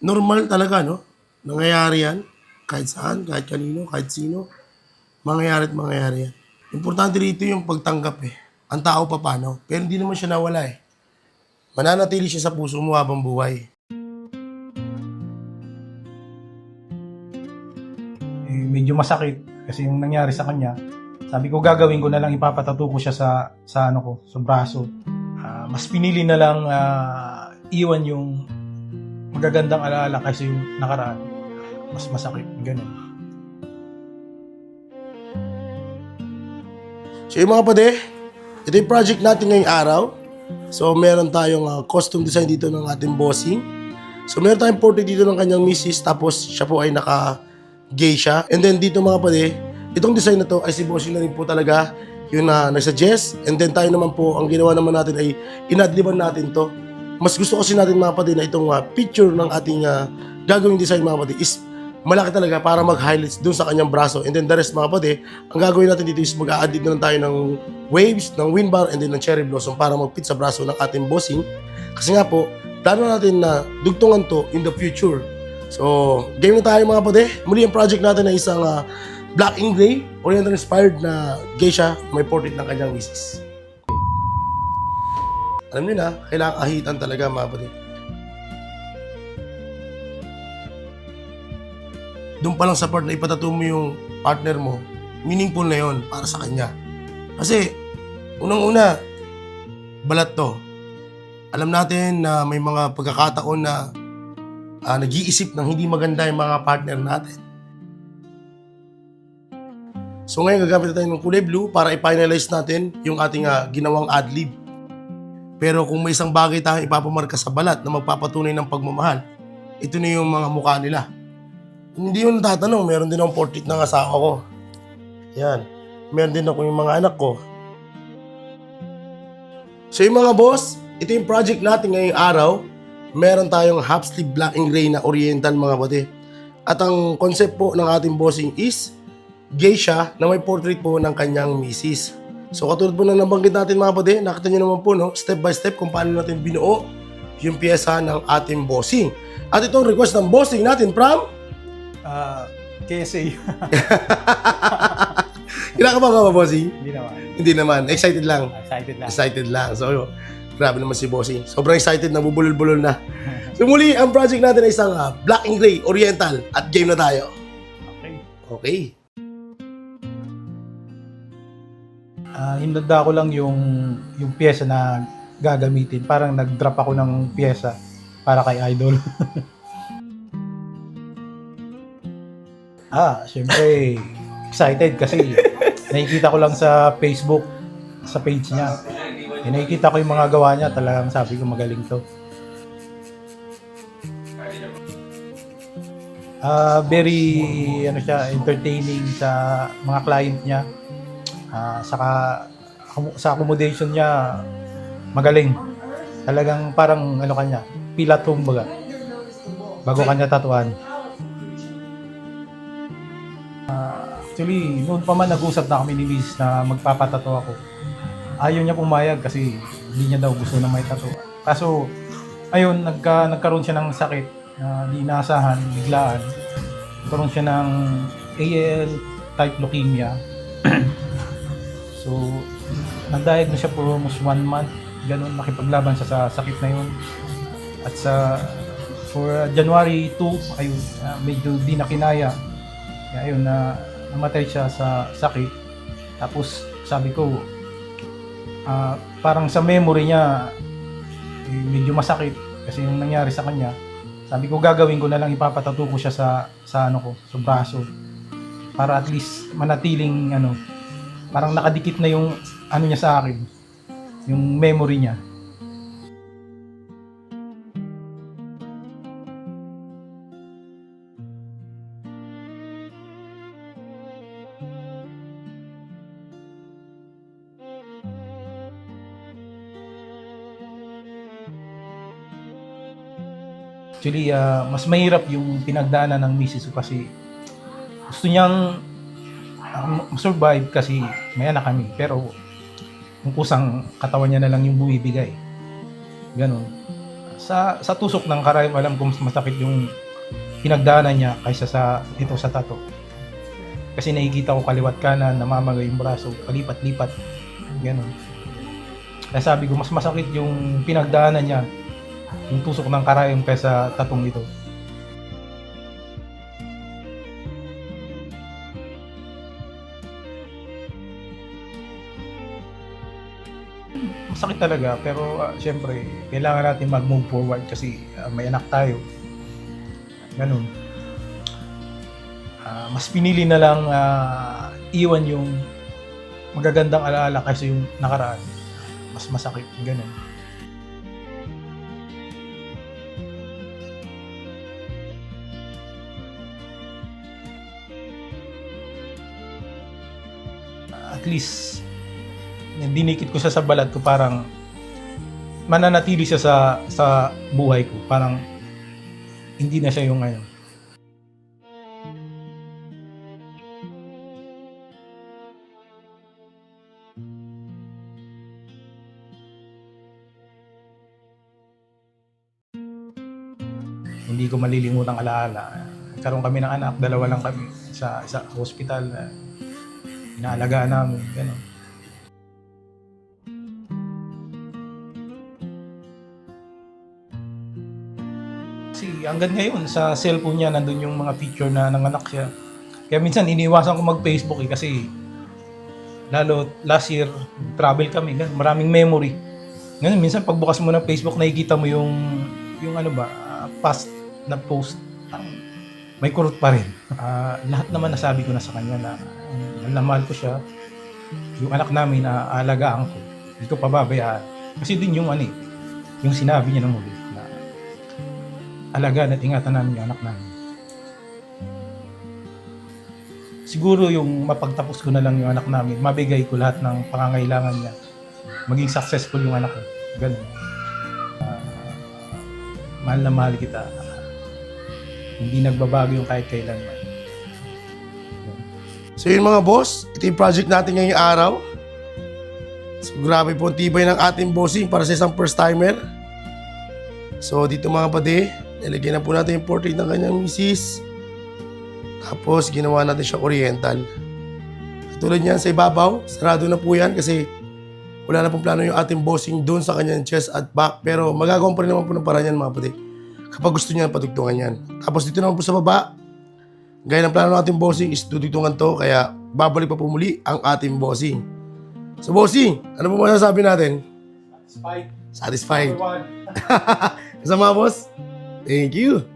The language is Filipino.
Normal talaga, no? Nangyayari yan. Kahit saan, kahit kanino, kahit sino. Mangyayari at mangyayari yan. Importante rito yung pagtanggap eh. Ang tao pa paano. Pero hindi naman siya nawala eh. Mananatili siya sa puso mo habang buhay. Medyo masakit kasi yung nangyari sa kanya. Sabi ko gagawin ko na lang, ipapatato ko siya sa ano ko, sa braso. Mas pinili na lang iwan yung magagandang alaala kasi yung nakaraan. Mas masakit, ganun. So yung mga pade, ito yung project natin ngayong araw. So meron tayong costume design dito ng ating bossing. So meron tayong portrait dito ng kanyang misis, tapos siya po ay naka-gay siya. And then dito mga pade, itong design na to ay si bossing na rin po talaga yung nag-suggest. And then tayo naman po, ang ginawa naman natin ay inadliban natin to. Mas gusto kasi natin mga pade na itong picture ng ating gagawing design mga pade is malaki talaga para mag-highlights dun sa kanyang braso. And then the rest mga pade, ang gagawin natin dito is mag-a-add na lang tayo ng waves, ng wind bar, and then ng cherry blossom para mag-fit sa braso ng ating bossing. Kasi nga po, plano natin na dugtungan to in the future. So, game na tayo mga pade. Muli ang project natin ay isang black and gray, oriental inspired na geisha, may portrait ng kanyang misis. Alam niyo na, kailangan ahitan talaga mga pade. Doon pa lang sa part na ipatato mo yung partner mo, meaningful na yon para sa kanya. Kasi, unang-una, balat to. Alam natin na may mga pagkakataon na nag-iisip ng hindi maganda yung mga partner natin. So ngayon gagamit na tayo ng kulay blue para i-finalize natin yung ating ginawang ad-lib. Pero kung may isang bagay tayong ipapamarka sa balat na magpapatunay ng pagmamahal, ito na yung mga mukha nila. Hindi yun natatanong, meron din akong portrait ng asawa ko. Yan. Meron din ako yung mga anak ko. So yung mga boss, ito yung project natin ngayong araw. Meron tayong half sleeve black and gray na oriental mga pati. At ang concept po ng ating bossing is geisha na may portrait po ng kanyang misis. So katulad po na nabanggit natin mga pati, nakita nyo naman po no, step by step kung paano natin binuo yung pyesa ng ating bossing. At itong request ng bossing natin from KSA. Kinakabahan ka ba, bossing? Hindi naman. Hindi naman. Excited lang. Excited lang. Excited lang. So, grabe naman si bossing. Sobrang excited, nabubulol-bulol na. So, muli, ang project natin ay isang black and gray, oriental. At game na tayo. Okay. Okay. Hinanda ko lang yung pyesa na gagamitin. Parang nag-drop ako ng pyesa para kay Idol. Syempre excited kasi nakikita ko lang sa Facebook, sa page niya. Nakikita ko yung mga gawa niya, talagang sabi ko magaling to. Very siya, entertaining sa mga client niya. Saka sa accommodation niya magaling. Talagang parang kanya, pilatum baga. Bago kanya tatuan. Actually, noon pa man nag-usap na kami ni Liz na magpapatato ako. Ayaw niya pumayag kasi hindi niya daw gusto na may tato. Kaso, ayun, nagkaroon siya ng sakit na di inaasahan, biglaan. Nagkaroon siya ng AL type leukemia. So, nag-diagnose siya for almost 1 month. Ganun, nakipaglaban siya sa sakit na yun. At for January 2, ayun, medyo di na kinaya. Kaya ayun, namatay siya sa sakit. Tapos sabi ko, parang sa memory niya, medyo masakit kasi yung nangyari sa kanya. Sabi ko gagawin ko na lang, ipapatato ko siya sa braso. Para at least manatiling parang nakadikit na yung niya sa akin, yung memory niya. Actually, mas mahirap yung pinagdaanan ng misis ko kasi gusto niyang survive kasi may anak kami. Pero yung kusang katawan niya na lang yung bumibigay. Ganon. Sa tusok ng karayom, alam ko mas masakit yung pinagdaanan niya kaysa sa ito sa tato. Kasi nakikita ko kaliwat kanan, namamagay yung braso, palipat-lipat. Ganun. Kaya sabi ko, mas masakit yung pinagdaanan niya, yung tusok ng karayom kaysa tatong ito. Masakit talaga, pero syempre, kailangan natin mag-move forward kasi may anak tayo. Ganun. Mas pinili na lang iwan yung magagandang alaala kaysa yung nakaraan. Mas masakit, ganun. At least, dinikit ko siya sa balat ko, parang mananatili siya sa buhay ko. Parang hindi na siya yung ngayon. Hindi ko malilimutan alaala. Nagkaroon kami ng anak, 2 lang kami sa hospital na inaalagaan namin, gano'n. Kasi hanggang ngayon sa cellphone niya nandun yung mga picture na nanganak siya. Kaya minsan iniiwasan ko mag-Facebook kasi lalo last year travel kami, ganun, maraming memory. Ngayon minsan pagbukas mo ng Facebook nakikita mo yung ano ba, past na post, may kurot pa rin. Lahat naman nasabi ko na sa kanya na mahal ko siya. Yung anak namin na aalagaan ko. Hindi ko pababayaan. Kasi din yung yung sinabi niya ng muli na alagaan at ingatan namin yung anak namin. Siguro yung mapagtapos ko na lang yung anak namin, mabigay ko lahat ng pangangailangan niya. Maging successful yung anak ko. Ganun. Mahal na mahal kita. Hindi nagbabago yung kahit kailanman. So yun mga boss, ito yung project natin ngayong araw. So grabe po ang tibay ng ating bossing para sa isang first timer. So dito mga pade, nilagyan na po natin yung portrait ng kanyang misis. Tapos ginawa natin siya oriental. Tulad niyan sa ibabaw, sarado na po yan kasi wala na pong plano yung ating bossing doon sa kanyang chest at back. Pero magagawa pa rin naman po ng paraan yan mga pade, kapag gusto niya patugtungan yan. Tapos dito naman po sa baba, gaya ng plano ng ating bossing is tutugtungan to, kaya babalik pa po muli ang ating bossing. So bossing, ano po masasabi natin? Satisfied. Satisfied. Number 1. Kasama boss? Thank you.